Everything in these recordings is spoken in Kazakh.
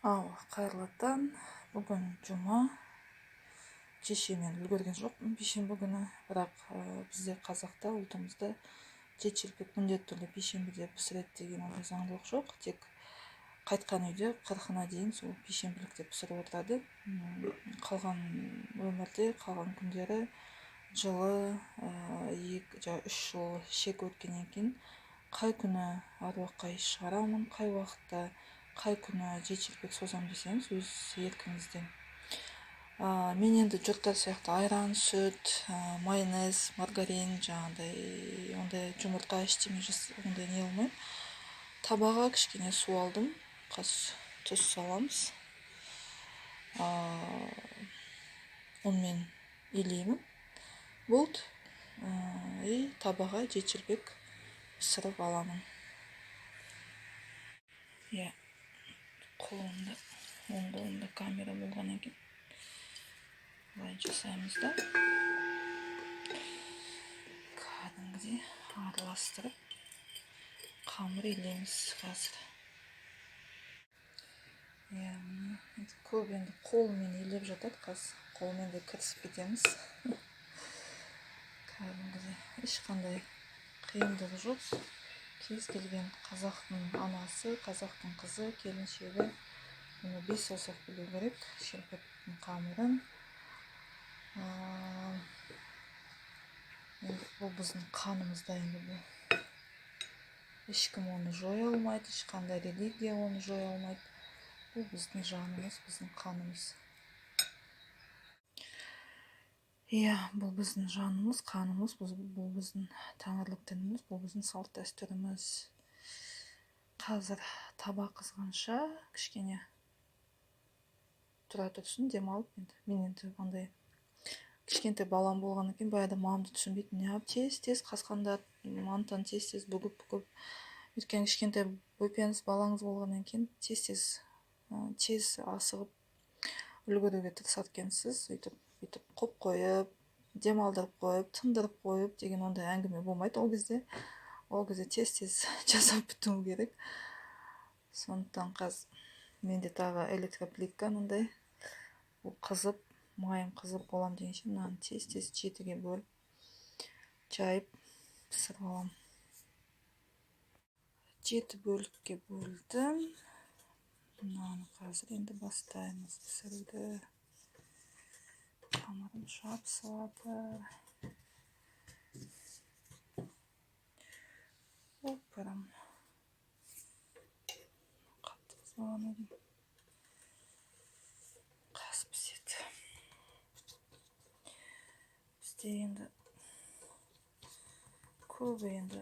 Қайырлы таң. Бүгін жұма. Кеше мен үлгерген жоқпын бейсенбі күні, бірақ бізде қазақта, ұлтымызда жетшілік міндетті түрде бейсенбіде пісіреді деген ондай заңдылық жоқ. Тек қайтқан үйде 40-на дейін сол бейсенбілікте пісіріп отырады. Қалған өмірде, қалған күндері жылы 3 жыл шек өткеннен кейін қай күні аруаққа еш шығарамын, қай уақытта, қай күні жетшілік созам десеңіз, өз еркіңізден. Мен енді жұрттар сияқты айран, сүт, майонез, маргарин, жаңағыдай ондай жұмыртқа ештеме ондай не алмаймын. Табаға кішкене су алдым, тұз саламыз. Онымен илеймін. Болды. Табаға жетшілік пісіріп аламын. Оң қолымда камера болғаннан кейін былай жасаймыз да, кәдімгідей араластырып қамыр илейміз қазір. Көп енді қолымен илеп жатады, қазір қолмен де кірісіп кетеміз. Кәдімгідей ешқандай қиындығы жоқ. Кез келген қазақтың анасы, қазақтың қызы, келіншегі бұны 5 саусақ білу керек. Шелпектің қамырын. Бұл біздің қанымызда, енді бұл. Ешкім оны жоя алмайды, ешқандай религия оны жоя алмайды. Бұл біздің жанымыз, біздің қанымыз. Бұл біздің жанымыз, қанымыз, бұл біздің тәңірлік дініміз, бұл біздің салт дәстүріміз. Қазір таба қызғанша кішкене тұра тұрсын, демалып. Мен енді ондай кішкентай балам болғаннан кейін баяғыда мамамды түсінбейтін. Тез қасқанда мантаны тез бүгіп. Өйткені кішкентай бөпеңіз балаңыз болғаннан кейін тез асығып үлгеруге тырысады екенсіз. Өйтіп қойып қойып, демалдырып қойып, тындырып қойып деген ондай әңгіме болмайды ол кезде. Ол кезде тез жасап біту керек. Сондықтан қазір менде тағы электроплитка мындай. Ол қызып, майым қызып болам дегенше мынаны тез 7-ге бөліп, жайып пісіріп алам. 7 бөлікке бөлдім. Мынаны қазір енді бастаймыз пісіруді. Қамырым жабысады. Прям қатты қызбаған едім. Қас піседі. Бізде енді көбі енді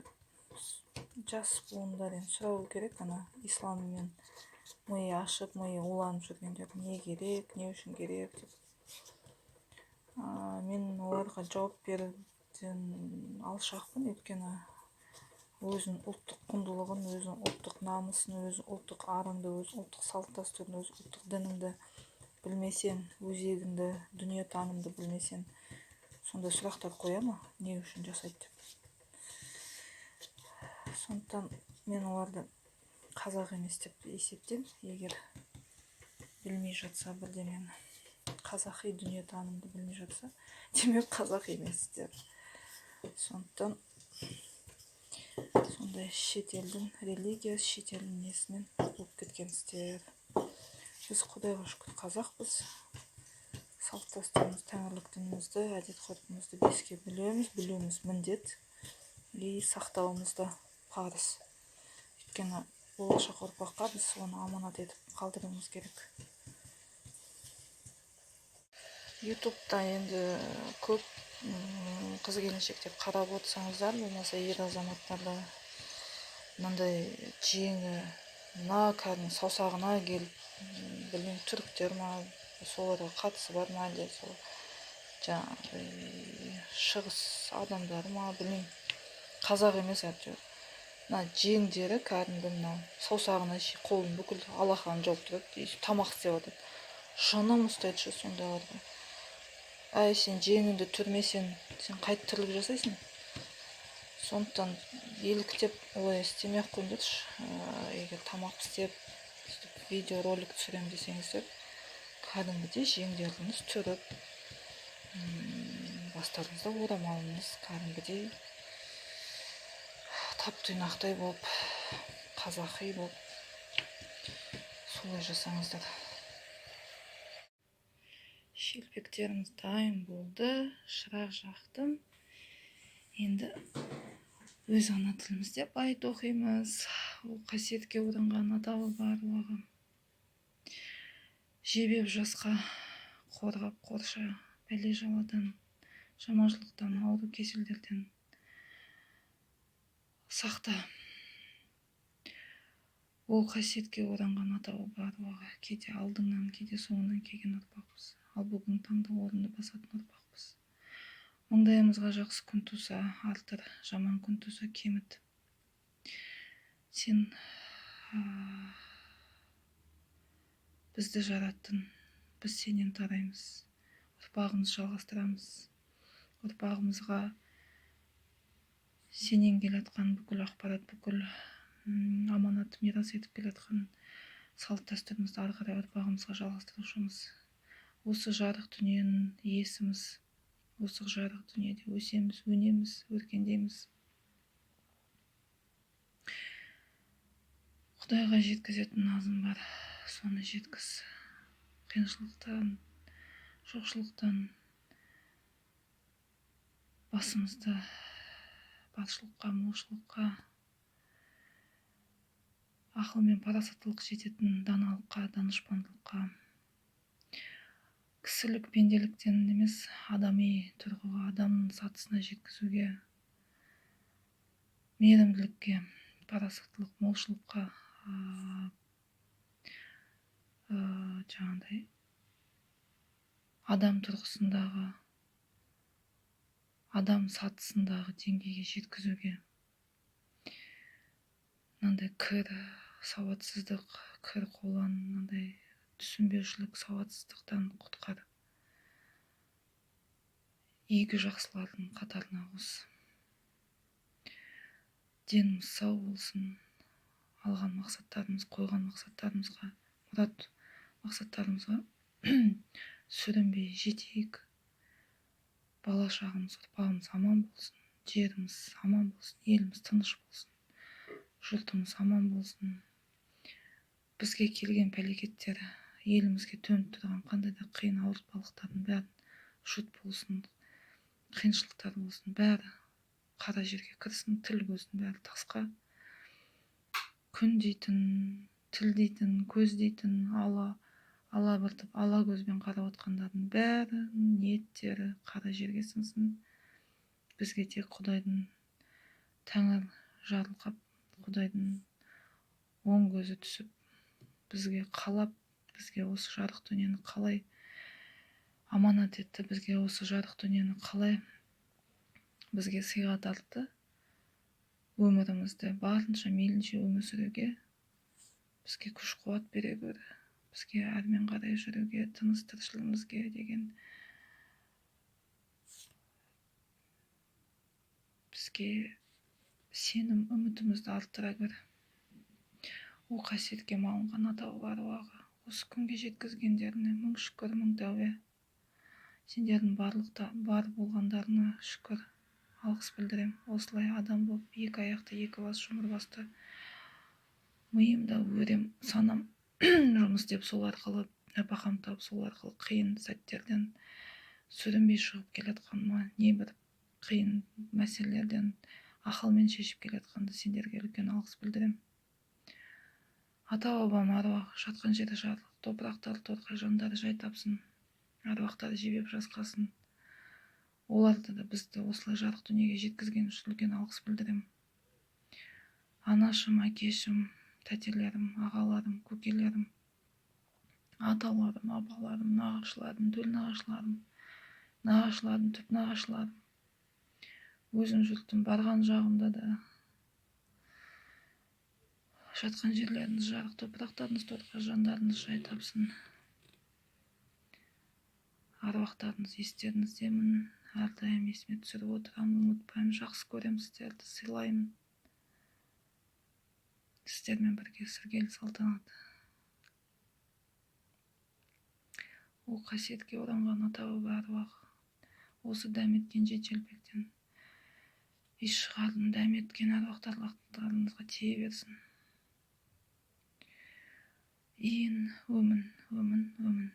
жас буындар енді сұрау керек, исламмен миы ашып, миы уланып жүргендер не керек, не үшін керек деп. Мен оларға жауап беруден алшақпын, өйткені өзінің ұлттық құндылығын, өзінің ұлттық намысын, өзінің ұлттық арыңды, өзінің ұлттық салт дәстүрін, өзінің ұлттық дініңді білмесең, өзегіңді, дүние танымды білмесең, сондай сұрақтар қоя ма, не үшін жасайды деп. Сондықтан мен оларды қазақ емес деп есептеймін. Егер білмей жатса, бірдемені қазақи дүние танымды білмей жатса, демек қазақ еместер. Сондықтан сондай шетелдің религиясы, шетелдің несімен болып кеткенсіздер. Біз құдайға шүкір қазақпыз. Салт дәстүріміз, тәңірлік дінімізді, әдет-ғұрпымызды беске білуіміз міндет, сақтауымыз да парыз. Өйткені болашақ ұрпаққа біз оны аманат етіп қалдыруымыз керек. Ютубта енді көп қыз келіншектер қарап отырсаңыздар, болмаса ер азаматтарда мынандай жеңі, кәдімгі саусағына келіп, білмеймін, түріктер ма, соларға қатысы бар ма, әлде сол жаңағы шығыс адамдары ма, білмеймін, қазақ емес әйтеуір. Жеңдері кәдімгі саусағына қолын бүкіл алақанын жауып тұрады, тамақ істеп жатады. Жаным ұстайды сондайларға. Сен жеңіңді түрмесен, сен қайт тірлік жасайсың. Сондықтан еліктеп олай істемей ақ қойыңдаршы. Егер тамақ істеп видео ролик түсірем десеңіздер, кәдімгідей жеңдеріңіз түріп, бастарыңызда орамалыңыз кәдімгідей тап-тұйнақтай болып, қазақи болып, солай жасаңыздар. Шелпектеріміз дайын болды, шырақ жақтым. Енді өз ана тілімізде байт оқимыз. Ол қасиетке оранған атауы бар уағы. Жебеп жасқа қорғап қорша, бәле жаладан, жаманшылықтан, ауру кеселдерден сақта. Ол қасиетке оранған атауы бар уағы. Кейде алдыңнан, кейде соңынан келген ұрпақпыз. Ал бүгін таңда орынды басатын ұрпақпыз. Маңдайымызға жақсы күн туса, артыр, жаман күн туса, кеміт. Сен бізді жараттың, біз сенен тараймыз. Ұрпағымыз жалғастырамыз. Ұрпағымызға сенен келатқан бүкіл ақпарат, бүкіл аманат мирас етіп келатқан салт дәстүрімізді ары қарай ұрпағымызға жалғастырушымыз. Осы жарық дүниенің иесіміз. Осы жарық дүниеде өсеміз, өнеміз, өркендейміз. Құдайға жеткізетін назым бар, соны жеткіз. Қиыншылықтан, жоқшылықтан басымызды баршылыққа, молшылыққа, ақыл мен парасаттылық жететін даналыққа, данышпандылыққа, кісілік пенделіктен емес, адами тұрғыға, адамның сатысына жеткізуге, мейірімділікке, парасаттылық, молшылыққа, жаңағыдай адам тұрғысындағы, адам сатысындағы деңгейге жеткізуге, мынандай кір, сауатсыздық, кір қолан, мынандай түсінбеушілік, сауатсыздықтан құтқар. Игі жақсылардың қатарына қос. Деніміз сау болсын. Алған мақсаттарымыз, қойған мақсаттарымызға, мұрат мақсаттарымызға сүрінбей жетейік. Бала шағымыз, ұрпағымыз аман болсын. Жеріміз аман болсын. Еліміз тыныш болсын. Жұртымыз аман болсын. Бізге келген пәлекеттер, елімізге төніп тұрған қандай да қиын ауыртпалықтардың бәрін жұт болсын, қиыншылықтар болсын, бәрі қара жерге кірсін, тіл көздің бәрі тасқа. Күн дейтін, тіл дейтін, көз дейтін, алабыртып, ала көзбен қарап отқандардың бәрі ниеттері қара жерге сіңсін. Бізге тек Құдайдың тәңір жарылқап, Құдайдың оң көзі түсіп, бізге қалап, бізге осы жарық дүниені қалай аманат етті, бізге осы жарық дүниені қалай бізге сыйға тартты, өмірімізді барынша мейлінше өмір сүруге, бізге күш қуат бере гөр, бізге әрмен қарай жүруге, тыныс тіршілігімізге деген, бізге сенім, үмітімізді арттыра гөр. О қасиетке малынған атауы бар уағы. Осы күнге жеткізгендеріне мың шүкір, мың тәубе. Сендердің бар болғандарына шүкір, алғыс білдірем. Осылай адам болып, екі аяқты, екі бас, жұмыр басты, миымда өрем, санам жұмыс деп, сол арқылы нәпақам тауып, сол арқылы қиын сәттерден сүрінбей шығып келатқаныма, небір қиын мәселелерден ақылмен шешіп келатқанды сендерге үлкен алғыс білдірем. Ата-бабам аруақ жатқан жері жарылып, топырақтары торқай, жандары жай тапсын, аруақтары жебеп жасқасын. Оларды да бізді осылай жарық дүниеге жеткізген үшін үлкен алғыс білдірем. Анашым, әкешім, тәтелерім, ағаларым, көкелерім, аталарым, апаларым, нағашыларым, төл нағашыларым, нағашыларым, түп нағашыларым, өзім жұртым, барған жағымда да жатқан жерлеріңіз жарық, топырақтарыңыз торқа, жандарыңыз жай тапсын. Аруақтарыңыз естеріңіздемін, әрдайым есіме түсіріп отырамын, ұмытпаймын, жақсы көремін сіздерді, сыйлаймын. Сіздермен бірге сіргелі салтанат. О қасиетке оранған атауы бар уақ. Осы дәметкен жетелпектен иш шығардым, дәметкен аруақтарыңызға тие берсін. Иін, өмін, өмін, өмін.